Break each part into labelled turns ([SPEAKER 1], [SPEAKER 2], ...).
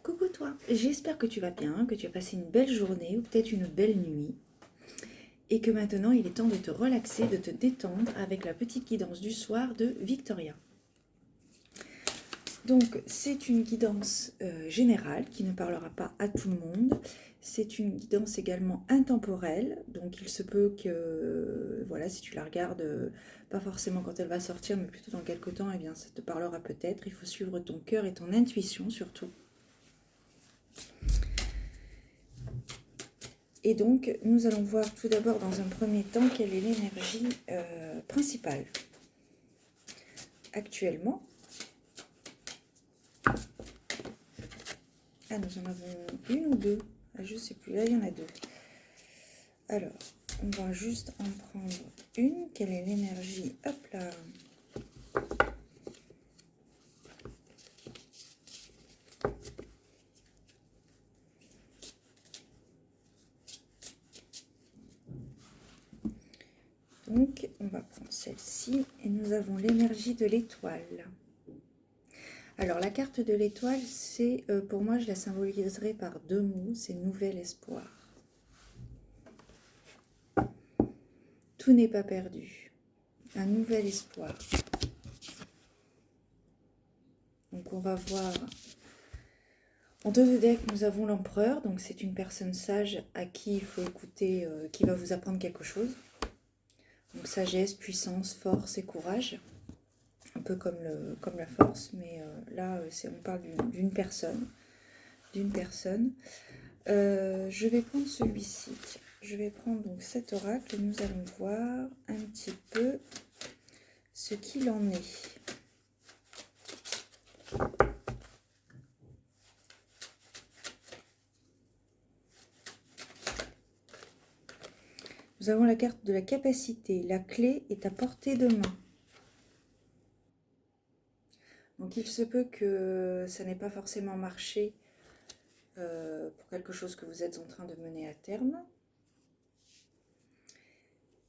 [SPEAKER 1] Coucou toi, j'espère que tu vas bien, que tu as passé une belle journée ou peut-être une belle nuit et que maintenant il est temps de te relaxer, de te détendre avec la petite guidance du soir de Victoria. Donc c'est une guidance générale qui ne parlera pas à tout le monde. C'est une guidance également intemporelle, donc il se peut que, voilà, si tu la regardes, pas forcément quand elle va sortir, mais plutôt dans quelques temps, eh bien ça te parlera peut-être. Il faut suivre ton cœur et ton intuition surtout. Et donc, nous allons voir tout d'abord dans un premier temps quelle est l'énergie principale. Actuellement, nous en avons une ou deux. Je ne sais plus, là il y en a deux. Alors, on va juste en prendre une. Quelle est l'énergie? Hop là. Donc, on va prendre celle-ci et nous avons l'énergie de l'étoile. Alors, la carte de l'étoile, c'est, pour moi, je la symboliserai par deux mots, c'est nouvel espoir. Tout n'est pas perdu. Un nouvel espoir. Donc, on va voir. En dos de deck, nous avons l'empereur. Donc, c'est une personne sage à qui il faut écouter, qui va vous apprendre quelque chose. Donc, sagesse, puissance, force et courage. Un peu comme la force, mais là, on parle d'une personne. Je vais prendre celui-ci. Je vais prendre donc cet oracle et nous allons voir un petit peu ce qu'il en est. Nous avons la carte de la capacité. La clé est à portée de main. Donc il se peut que ça n'ait pas forcément marché pour quelque chose que vous êtes en train de mener à terme.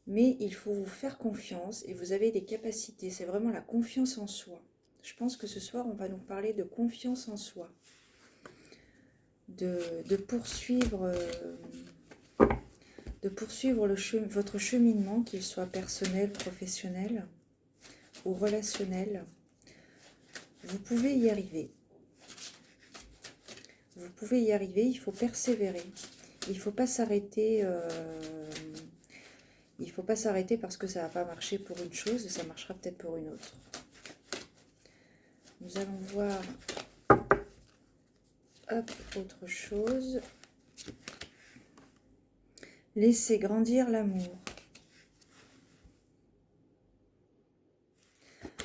[SPEAKER 1] Mais il faut vous faire confiance et vous avez des capacités. C'est vraiment la confiance en soi. Je pense que ce soir, on va nous parler de confiance en soi. De poursuivre votre cheminement, qu'il soit personnel, professionnel ou relationnel. Vous pouvez y arriver. Vous pouvez y arriver, il faut persévérer. Il ne faut pas s'arrêter. Il ne faut pas s'arrêter parce que ça n'a pas marché pour une chose et ça marchera peut-être pour une autre. Nous allons voir autre chose. Laissez grandir l'amour.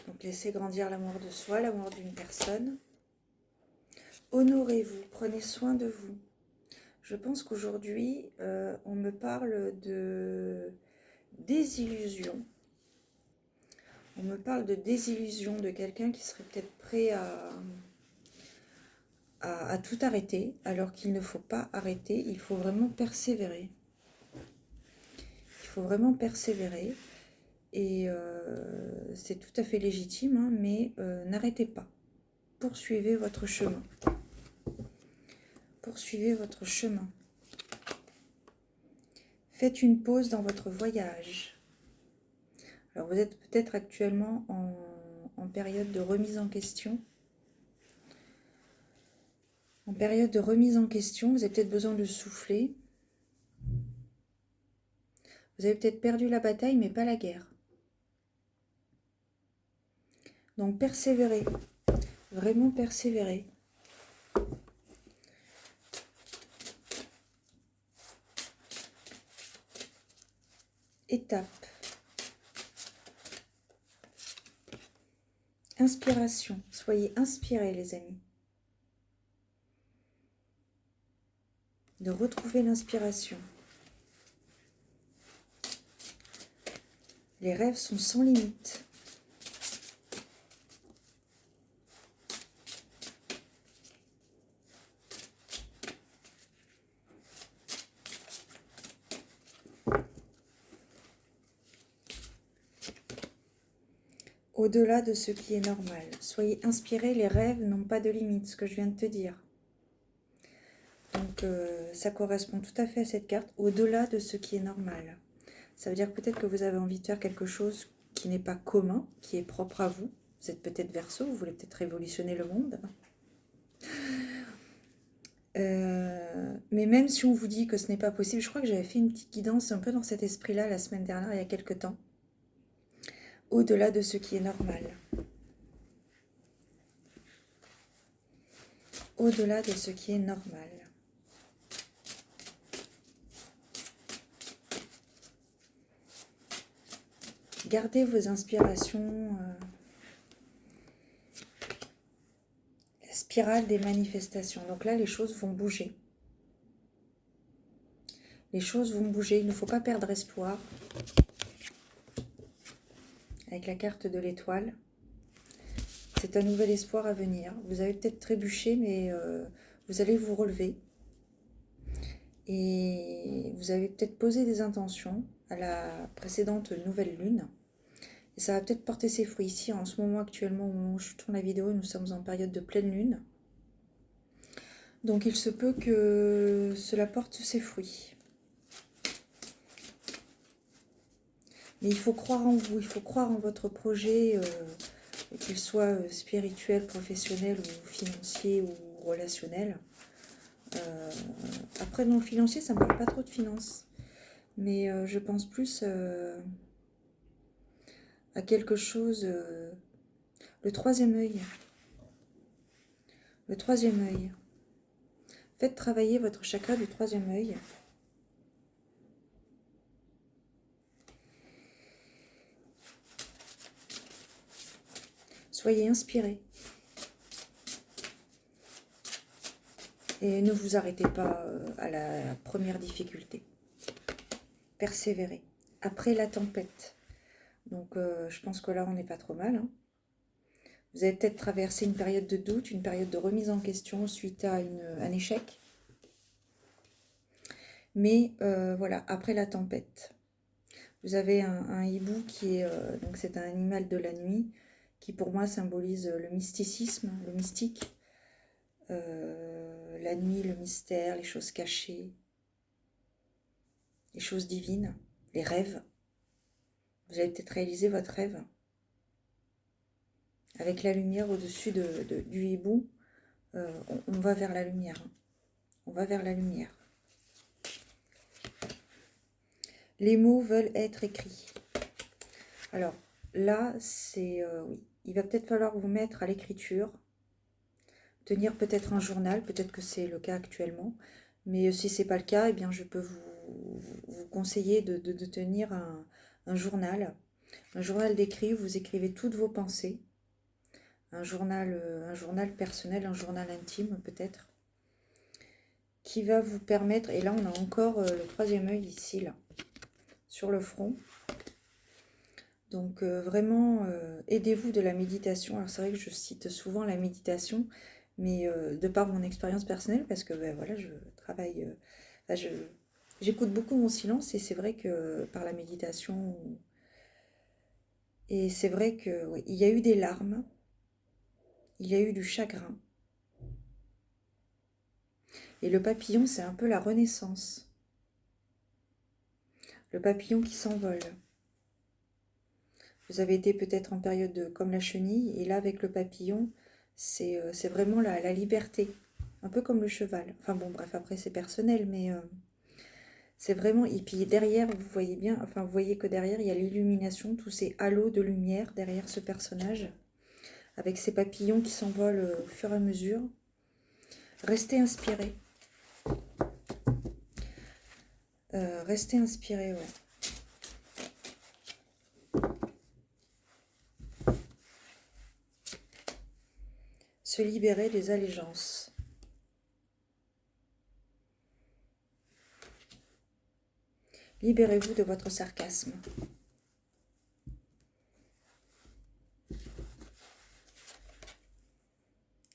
[SPEAKER 1] Donc laissez grandir l'amour de soi, l'amour d'une personne. Honorez-vous, prenez soin de vous. Je pense qu'aujourd'hui, on me parle de désillusion. On me parle de désillusion de quelqu'un qui serait peut-être prêt à tout arrêter, alors qu'il ne faut pas arrêter, il faut vraiment persévérer. Il faut vraiment persévérer, et c'est tout à fait légitime, hein, mais n'arrêtez pas. Poursuivez votre chemin. Poursuivez votre chemin. Faites une pause dans votre voyage. Alors vous êtes peut-être actuellement en période de remise en question. En période de remise en question, vous avez peut-être besoin de souffler. Vous avez peut-être perdu la bataille, mais pas la guerre. Donc persévérez, vraiment persévérez. Étape. Inspiration. Soyez inspirés, les amis. De retrouver l'inspiration. Les rêves sont sans limite. Au-delà de ce qui est normal. Soyez inspirés, les rêves n'ont pas de limite, ce que je viens de te dire. Donc, ça correspond tout à fait à cette carte, au-delà de ce qui est normal. Ça veut dire peut-être que vous avez envie de faire quelque chose qui n'est pas commun, qui est propre à vous. Vous êtes peut-être Verseau, vous voulez peut-être révolutionner le monde. Mais même si on vous dit que ce n'est pas possible, je crois que j'avais fait une petite guidance un peu dans cet esprit-là la semaine dernière, il y a quelques temps. Au-delà de ce qui est normal. Au-delà de ce qui est normal. Gardez vos inspirations. La spirale des manifestations. Donc là, les choses vont bouger. Les choses vont bouger. Il ne faut pas perdre espoir. Avec la carte de l'étoile. C'est un nouvel espoir à venir. Vous avez peut-être trébuché, mais vous allez vous relever. Et vous avez peut-être posé des intentions à la précédente nouvelle lune. Et ça va peut-être porter ses fruits ici. En ce moment, actuellement, au moment où je tourne la vidéo, nous sommes en période de pleine lune. Donc il se peut que cela porte ses fruits. Mais il faut croire en vous, il faut croire en votre projet, qu'il soit spirituel, professionnel ou financier ou relationnel. Après, non, financier, ça ne me parle pas trop de finances. Mais je pense plus à quelque chose... le troisième œil. Le troisième œil. Faites travailler votre chakra du troisième œil. Soyez inspirés. Et ne vous arrêtez pas à la première difficulté. Persévérez. Après la tempête. Donc je pense que là, on n'est pas trop mal. Hein. Vous avez peut-être traversé une période de doute, une période de remise en question suite à un échec. Mais voilà, après la tempête. Vous avez un hibou qui est... donc c'est un animal de la nuit qui pour moi symbolise le mysticisme, le mystique. La nuit, le mystère, les choses cachées, les choses divines, les rêves. Vous avez peut-être réalisé votre rêve. Avec la lumière au-dessus du hibou, on va vers la lumière. On va vers la lumière. Les mots veulent être écrits. Alors là, c'est... oui, il va peut-être falloir vous mettre à l'écriture. Tenir peut-être un journal, peut-être que c'est le cas actuellement. Mais si ce n'est pas le cas, eh bien, je peux vous conseiller de tenir un journal. Un journal d'écrit où vous écrivez toutes vos pensées. Un journal personnel, un journal intime peut-être. Qui va vous permettre, et là on a encore le troisième œil ici, là, sur le front. Donc vraiment, aidez-vous de la méditation. Alors c'est vrai que je cite souvent la méditation, mais de par mon expérience personnelle, parce que ben, voilà, je travaille, j'écoute beaucoup mon silence, et c'est vrai que par la méditation, et c'est vrai que oui, il y a eu des larmes, il y a eu du chagrin. Et le papillon, c'est un peu la renaissance. Le papillon qui s'envole. Vous avez été peut-être en période comme la chenille, et là avec le papillon, c'est vraiment la liberté. Un peu comme le cheval. Enfin bon, bref, après c'est personnel, mais c'est vraiment... Et puis derrière, vous voyez bien, enfin vous voyez que derrière, il y a l'illumination, tous ces halos de lumière derrière ce personnage, avec ces papillons qui s'envolent au fur et à mesure. Restez inspiré. Restez inspiré, ouais. Se libérer des allégeances. Libérez-vous de votre sarcasme.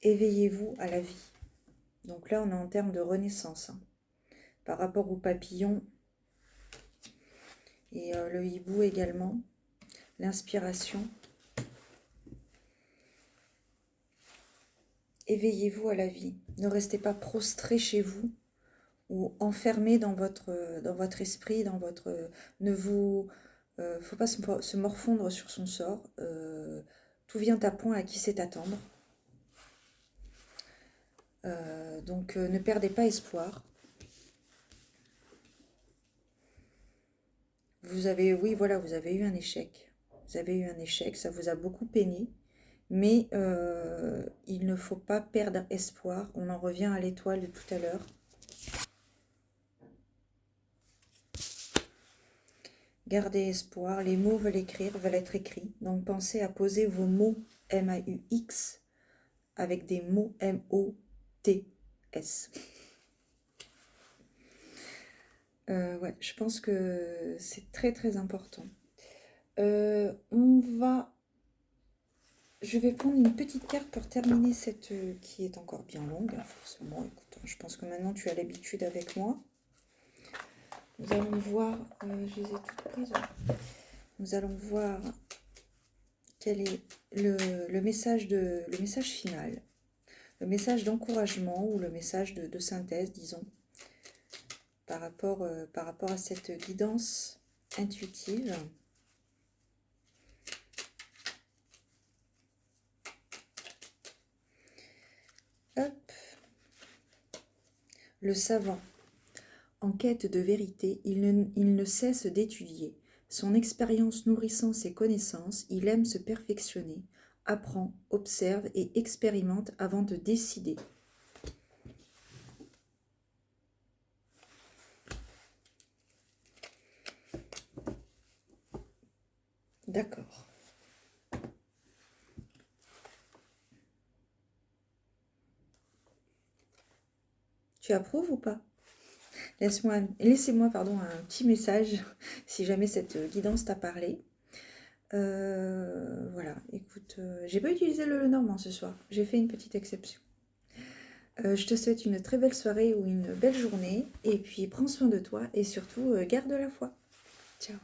[SPEAKER 1] Éveillez-vous à la vie. Donc là, on est en termes de renaissance. Hein. Par rapport au papillon et le hibou également. L'inspiration. Éveillez-vous à la vie. Ne restez pas prostré chez vous ou enfermé dans votre esprit, dans votre... Ne vous... faut pas se morfondre sur son sort. Tout vient à point, à qui sait attendre. Donc ne perdez pas espoir. Vous avez, oui, voilà, vous avez eu un échec. Vous avez eu un échec, ça vous a beaucoup peiné. Mais il ne faut pas perdre espoir. On en revient à l'étoile de tout à l'heure. Gardez espoir. Les mots veulent être écrits. Donc pensez à poser vos mots M-A-U-X avec des mots M-O-T-S. Ouais, je pense que c'est très très important. Je vais prendre une petite carte pour terminer cette qui est encore bien longue, forcément. Écoute, je pense que maintenant tu as l'habitude avec moi. Nous allons voir, je les ai toutes prises. Nous allons voir quel est le message final, le message d'encouragement ou le message de synthèse, disons, par rapport à cette guidance intuitive. Hop. Le savant. En quête de vérité, il ne cesse d'étudier. Son expérience nourrissant ses connaissances, il aime se perfectionner, apprend, observe et expérimente avant de décider. D'accord. Tu approuves ou pas? Laissez-moi un petit message si jamais cette guidance t'a parlé. Voilà, écoute, j'ai pas utilisé le Lenormand ce soir, j'ai fait une petite exception. Je te souhaite une très belle soirée ou une belle journée, et puis prends soin de toi et surtout garde la foi. Ciao.